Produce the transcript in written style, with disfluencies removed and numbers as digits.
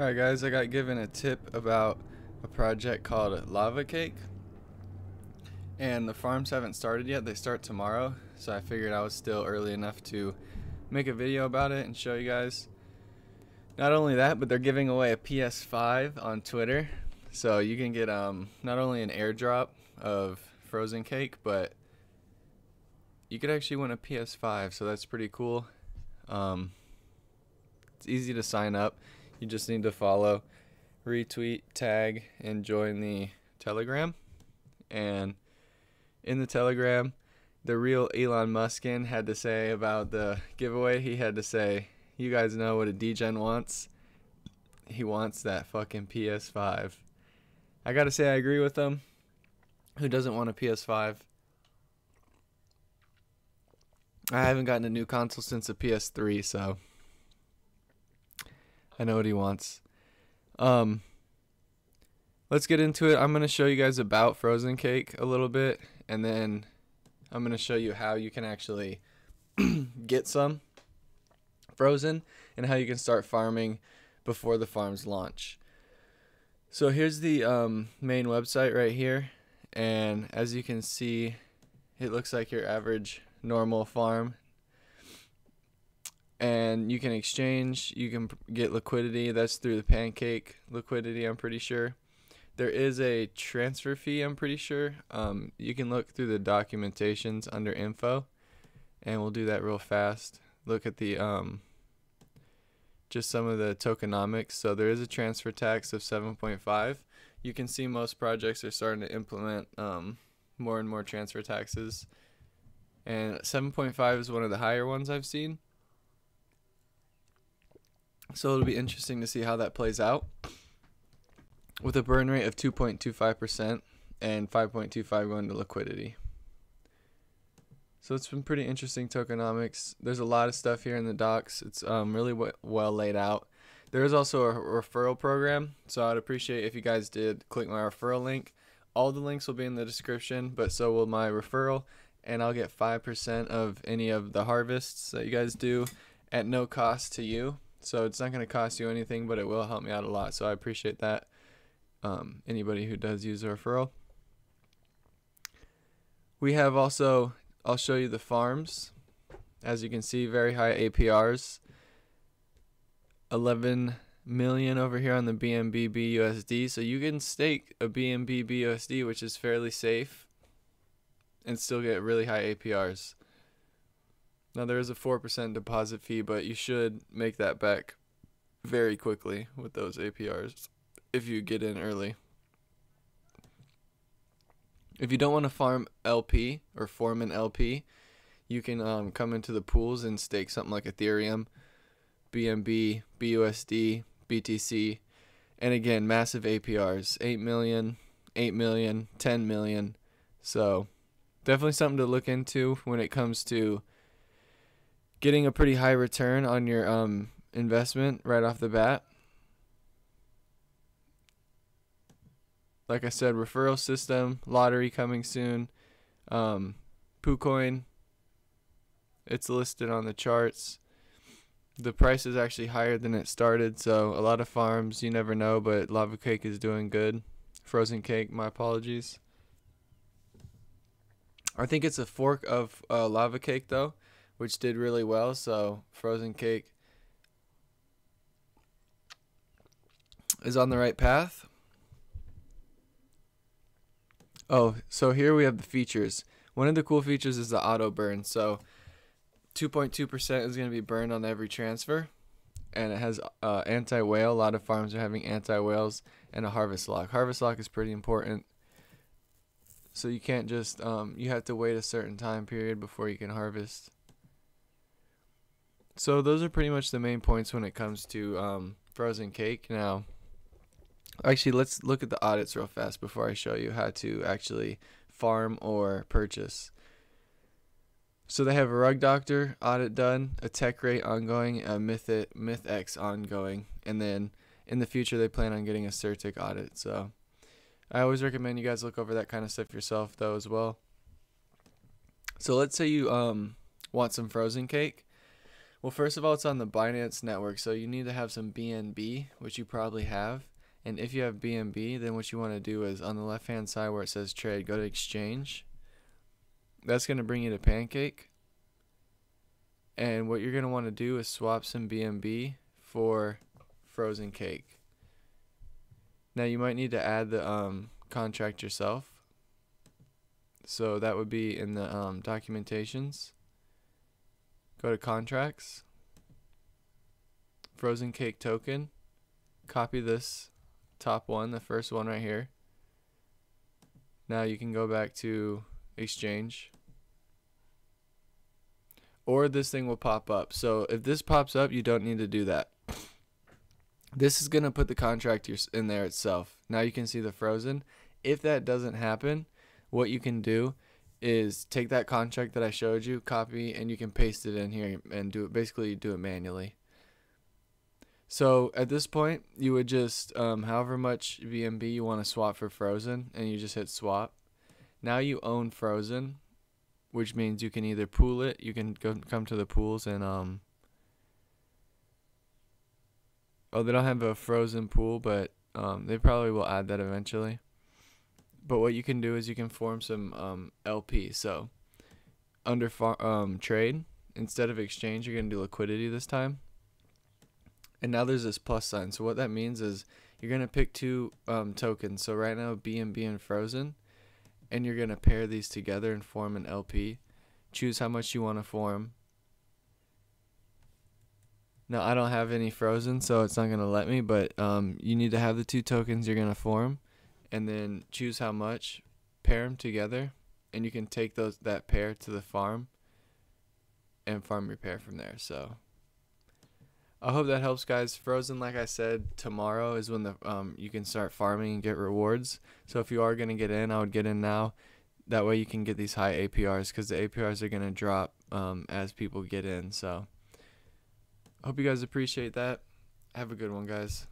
Alright guys, I got given a tip about a project called Lava Cake, and the farms haven't started yet. They start tomorrow, so I figured I was still early enough to make a video about it and show you guys. Not only that, but they're giving away a PS5 on Twitter, so you can get not only an airdrop of FrozenCake, but you could actually win a PS5, so that's pretty cool. It's easy to sign up. You just need to follow, retweet, tag, and join the Telegram. And in the Telegram, the real Elon Muskin had to say about the giveaway. He had to say, you guys know what a DGen wants? He wants that fucking PS5. I gotta say I agree with him. Who doesn't want a PS5? I haven't gotten a new console since a PS3, so I know what he wants. Let's get into it. I'm going to show you guys about FrozenCake a little bit, and then I'm going to show you how you can actually get some frozen and how you can start farming before the farms launch. So here's the main website right here, and as you can see, it looks like your average normal farm. And you can exchange, you can get liquidity. That's through the pancake liquidity, I'm pretty sure. There is a transfer fee, I'm pretty sure. You can look through the documentations under info, and we'll do that real fast. Look at the just some of the tokenomics. So there is a transfer tax of 7.5. You can see most projects are starting to implement more and more transfer taxes, and 7.5 is one of the higher ones I've seen. So it'll be interesting to see how that plays out, with a burn rate of 2.25% and 5.25 going to liquidity. So it's been pretty interesting tokenomics. There's a lot of stuff here in the docs. It's really well laid out. There is also a referral program, so I'd appreciate if you guys did click my referral link. All the links will be in the description, but so will my referral, and I'll get 5% of any of the harvests that you guys do at no cost to you. So it's not going to cost you anything, but it will help me out a lot. So I appreciate that. Anybody who does use a referral. We have also, I'll show you the farms. As you can see, very high APRs. 11 million over here on the BNB BUSD. So you can stake a BNB BUSD, which is fairly safe, and still get really high APRs. Now there is a 4% deposit fee, but you should make that back very quickly with those APRs if you get in early. If you don't want to farm LP or form an LP, you can come into the pools and stake something like Ethereum, BNB, BUSD, BTC, and again, massive APRs, 8 million, 8 million, 10 million. So definitely something to look into when it comes to getting a pretty high return on your investment right off the bat. Like I said, referral system, lottery coming soon. PooCoin, it's listed on the charts. The price is actually higher than it started, so a lot of farms, you never know, but Lava Cake is doing good. FrozenCake, my apologies. I think it's a fork of Lava Cake though, which did really well. So FrozenCake is on the right path. Oh, so here we have the features. One of the cool features is the auto burn. So 2.2% is going to be burned on every transfer, and it has anti-whale. A lot of farms are having anti-whales, and a harvest lock. Harvest lock is pretty important. So you can't just you have to wait a certain time period before you can harvest. So those are pretty much the main points when it comes to FrozenCake. Now, actually, let's look at the audits real fast before I show you how to actually farm or purchase. So they have a Rug Doctor audit done, a Tech Rate ongoing, a MythX ongoing, and then in the future they plan on getting a Certic audit. So I always recommend you guys look over that kind of stuff yourself though as well. So let's say you want some FrozenCake. Well, first of all, it's on the Binance network, so you need to have some BNB, which you probably have. And if you have BNB, then what you want to do is on the left-hand side where it says trade, go to exchange. That's going to bring you to Pancake. And what you're going to want to do is swap some BNB for FrozenCake. Now you might need to add the contract yourself. So that would be in the documentations. Go to contracts, FrozenCake token, copy this top one, the first one right here. Now you can go back to exchange, or this thing will pop up. So if this pops up, you don't need to do that. This is going to put the contract in there itself. Now you can see the frozen. If that doesn't happen, what you can do is take that contract that I showed you, copy, and you can paste it in here and basically do it manually. So at this point, you would just however much BNB you want to swap for frozen, and you just hit swap. Now you own frozen, which means you can either pool it, you can come to the pools and oh, they don't have a frozen pool, but they probably will add that eventually. But what you can do is you can form some LP. So under trade, instead of exchange, you're going to do liquidity this time. And now there's this plus sign. So what that means is you're going to pick two tokens. So right now BNB and frozen. And you're going to pair these together and form an LP. Choose how much you want to form. Now I don't have any frozen, so it's not going to let me. But you need to have the two tokens you're going to form. And then choose how much, pair them together, and you can take that pair to the farm and farm your pair from there. So I hope that helps, guys. Frozen, like I said, tomorrow is when you can start farming and get rewards. So if you are going to get in, I would get in now. That way you can get these high APRs, because the APRs are going to drop as people get in. So I hope you guys appreciate that. Have a good one, guys.